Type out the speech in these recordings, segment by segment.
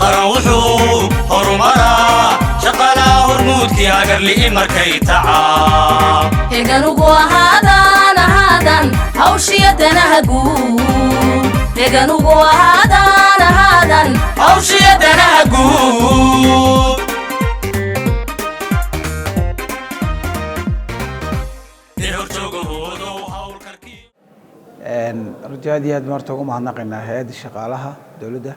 قروحو هرمرا شقلا هرمود كي أجر لي مركي تعا هجنوجو هذا هوشيتنا هجو هجنوجو هذا هوشيتنا هجو رجالي هاد مرتو ما هنقلنا هاد شغالها دولة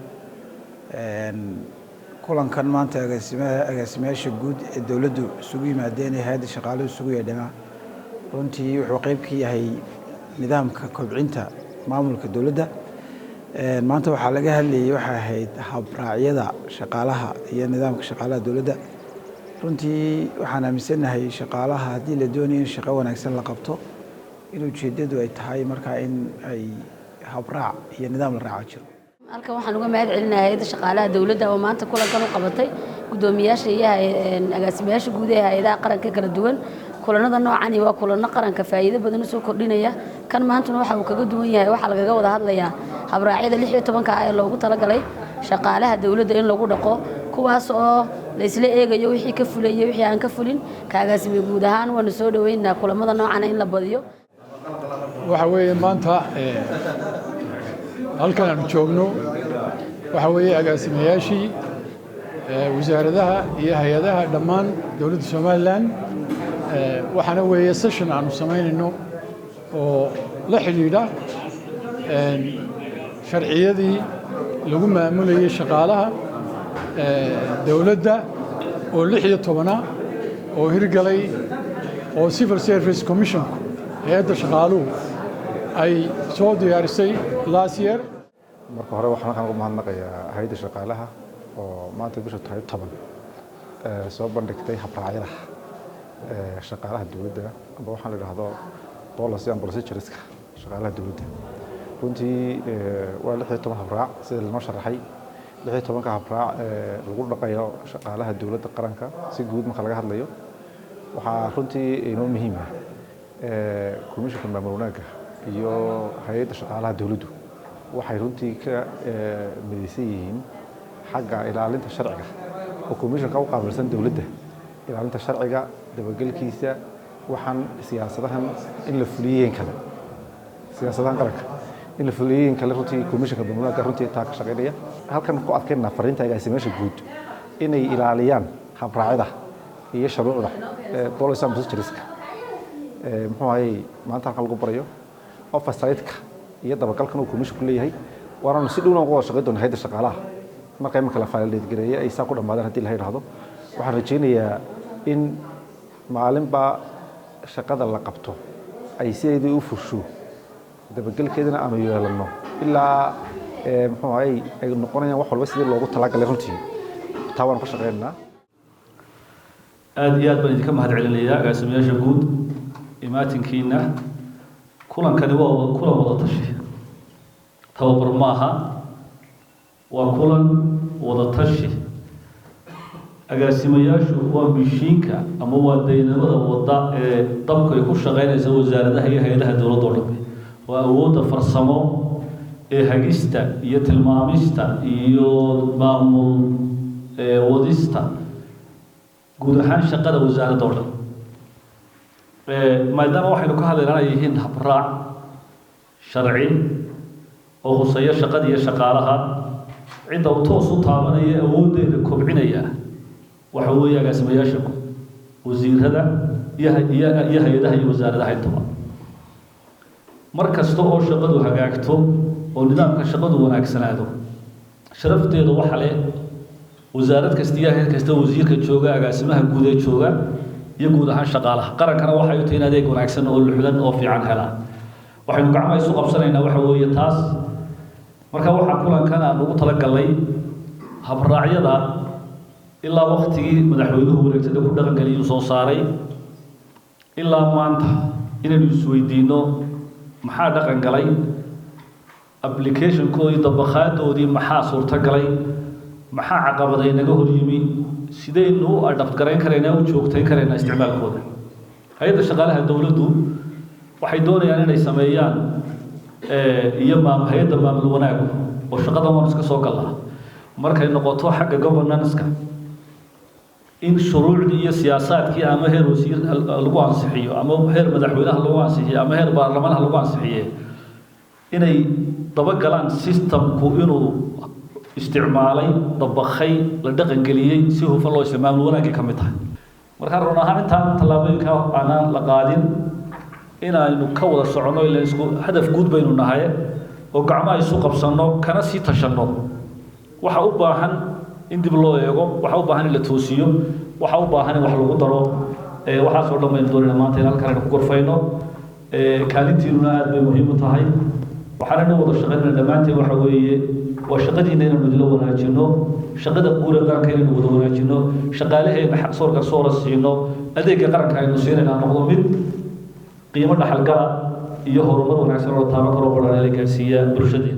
كلن كان ما أنت أجسمها شجود الدولة سوي مادين هاد شغاله سوي دماء رنتي وحقيب كي هي نظام كبعنتا معمول كدولة ما أنت وحلاقها اللي هي حبراعية شغالها هي نظام كشغالة دولة رنتي وحنا مسنا هي شغالها دي لدوني شغاوة نكسر لقبته inuu jeedadu ay tahay marka in ay habraac iyo nidaam la raaco jiro halkan waxaan uga mahad celinayaa hay'adda shaqaalaha dawladda oo maanta kulankan u qabatay gudoomiyaasha iyo agaasimayaasha guud ee hay'adaha qaranka kala duwan kulanada noocan waa kulano qaranka faa'iido badan soo kordhinaya kan maantuna waxa uu kaga duwan yahay waxa laga wada hadlayaa habraacyada 16 ee loogu talagalay shaqaalaha dawladda in lagu dhaqo kuwaas oo la isla eegayo wixii ka fulay iyo wixii aan ka fulin ka agaasimiye guud ahaan waan soo dhaweynaa kulamada noocan in la badiyo waxa weeye maanta halkan aan joogno waxa weeye agaasimayaashii wasaaradaha iyo hay'adaha dhammaan dawladda Soomaaliland waxana weeye session aanu sameynayno oo la xiriira sharciyadii lagu maamulayay shaqaalaha dawladda oo 16 oo hirgalay oo Civil Service Commission hay'adda shaqaaluhu ay soo diyaarisay last year marka hore waxaan ugu mahadnaqayaa hay'adda shaqaalaha oo maanta bisha 17 soo bandhigtay habraacyada shaqaalaha dawladda ama waxaan la yiraahdo policy and procedures shaqaalaha dawladda runtii waa 16 habraac sida la noo sharaxay 16 ka habraac lagu dhaqayo shaqaalaha dawladda qaranka si guud marka laga hadlayo waxa runtii inoo muhiim ah komishanka maamulka iyo hay'adda shaqaalaha dawladdu waxay runtii ka midaysan yihiin xagga ilaalinta sharciga oo komishanka u qaabilsan dawladda ilaalinta sharciga dabagalkiisa waxaan siyaasadahan in la fuliyeen kale siyaasadahan qaranka in la fuliyeen kale runtii komishanka maamulka runtii taa ka shaqeynaya halkan ku adkeynaa fariinta agaasimayaasha guud inay ilaaliyaan habraacyada iyo shuruucda policy and procedures muxuu ahay maanta halkan lagu barayo oversight-ka iyo dabagalkan uu komishanku leeyahay waana si dhowna uga shaqeyn doonaa hay'adda shaqaalaha marka imika la faalileed gareeyay ay saa ku dhamaadaan hadii la yiraahdo waxaan rajaynayaa in maalinba shaqada la qabto ay sideedii u fusho dabagalkeedana aanu yeelano ilaa muxuu ahay ay noqonayaan wax walba sidii loogu talagalay runtii taa waan ku shaqeynaa aad iyo aad baan idinka mahad celinayaa agaasimayaasha guud imaatinkiina kulankani waa kulan wada tashi tababar maaha waa kulan wada tashi agaasimayaashu waa mishiinka ama waa daynamada wada ee dabka ay ku shaqeynaysa wasaaradaha iyo hay'adaha dawladda oo dhan waa awoodda farsamo ee hagista iyo tilmaamista iyo maamul wadista guud ahaan shaqada wasaaradda oo dhan maadaama waxaynu ka hadlaynaa yihiin habraac sharci oo huseeya shaqada iyo shaqaalaha cidda uu toos u taabanaya awooddeeda kobcinaya waxa weeye agaasimayaasha wasiirada iyo hay'adaha iyo wasaaradaha intaba mar kasta oo shaqadu hagaagto oo nidaamka shaqadu wanaagsanaado sharafteedu waxa leh wasaarad kasta iyo hay'ad kasta wasiirka jooga agaasimaha guud ee jooga iyo guud ahaan shaqaalaha qarankana waxay u tahay adeeg wanaagsan oo luxulan oo fiican helaan waxaynu gacmaha isu qabsanaynaa waxa weeye taas marka waxa kulankan aan ugu talagalay habraacyada ilaa waqtigii madaxweynuhu wareegtada ku dhaqan galiyay soo saaray ilaa maanta inaynu isweydiino maxaa dhaqan galay application-koodii dabaqaadoodii maxaa suurtagalay maxaa caqabaday naga hor yimi sidaynu u adapt garayn karaynaa u joogtayn karaynaa isticmaalkooda hay'adda shaqaalaha dawladdu waxay doonayaan inay sameeyaan iyo hay'adda maamul wanaag oo shaqada waan iska soo galnaa markay noqoto xagga governance-ka in shuruucdii iyo siyaasaadkii ama heer wasiir lagu ansixiyo ama heer madaxweynaha lagu ansixiyo ama heer baarlamaanka lagu ansixiyo inay dabagalaan systemku inuu isticmaalay dabaqay la dhaqan geliyay si hufan loo isticmaalo wanaagii ka mid tahay marka run ahaan intaan tallaabooyinka aanan la qaadin inaynu ka wada socono ilaa isku hadaf guud baynu nahay oo gacmaha isu qabsano kana sii tashanno waxa u baahan in dib loo eego waxa u baahan in la toosiyo waxa u baahan in wax lagu daro waxaas oo dhan baynu doonayna maanta in halkan aynu ku gorfayno kaalintiinuna aad bay muhiim u tahay waxaana wada shaqaynayna dhammaanteen waxa weeye waa shaqadiina inaynu idila wanaajino shaqada guura qaranka inaynu wada wanaajino shaqaalaheena xaqsoorka soora siino adeegga qaranka aynu siinayna noqdo mid qiimo dhaxalgala iyo horumar wanaagsan oo taaban karo badan la gaarsiiya bulshada